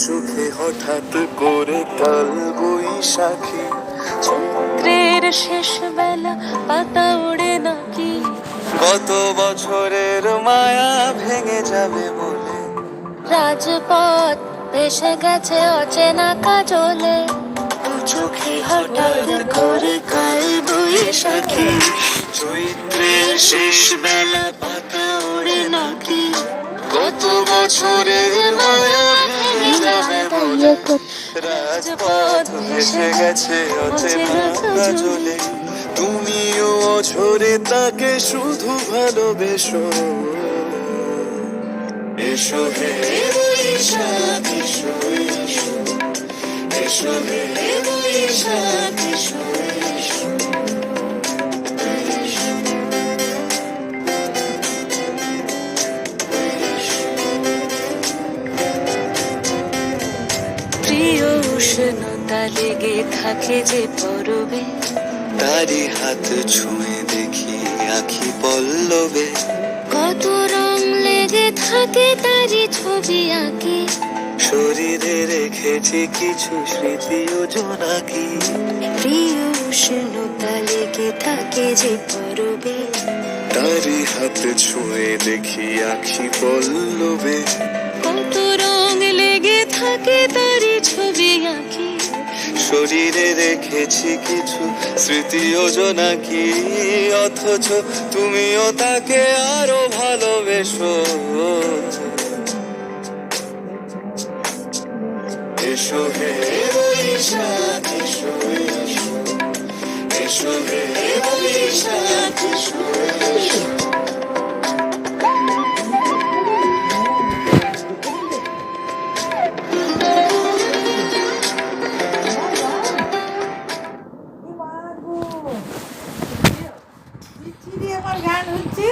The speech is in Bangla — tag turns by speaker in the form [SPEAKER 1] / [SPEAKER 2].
[SPEAKER 1] চোখে হঠাৎ করে কাল বৈশাখী,
[SPEAKER 2] চৈত্রের শেষ বেলা পাতা ওড়ে নাকি,
[SPEAKER 1] গত বছরের মায়া ভেঙে যাবে বলে,
[SPEAKER 2] রাজপথ ভেসে গেছে অচেনা কাজলে,
[SPEAKER 1] চোখে হঠাৎ করে কাল বৈশাখী, চৈত্রের শেষ বেলা পাতা ওড়ে নাকি, গত বছরের মায়া ভেঙে যাবে বলে, রাজপথ ভেসে গেছে অচেনা কাজলে, তুমিও অঝরে তাকে শুধু ভালোবেসো, এসো হে বৈশাখ এসো এসো, এসো হে বৈশাখ এসো এসো।
[SPEAKER 2] প্রিয় উষ্ণতা লেগে থাকে যে পরবে,
[SPEAKER 1] তারি হাত ছুঁয়ে দেখি আখি পল্লবে,
[SPEAKER 2] কত রং লেগে থাকে তারই ছবি আঁকি,
[SPEAKER 1] শরীরে রেখেছি কিছু স্মৃতি ও জোনাকি,
[SPEAKER 2] প্রিয় উষ্ণতা লেগে থাকে যে পরবে,
[SPEAKER 1] তারি হাত ছুঁয়ে দেখি আখি পল্লবে,
[SPEAKER 2] কত রং লেগে থাকে তারই ছবি আঁকি,
[SPEAKER 1] শরীরে রেখেছি কিছু স্মৃতি ও জোনাকি, অথচ তুমিও তাকে আরো ভালোবেসো, এসো হে বৈশাখ এসো এসো, এসো হে বৈশাখ এসো এসো।
[SPEAKER 3] আমার গান হচ্ছে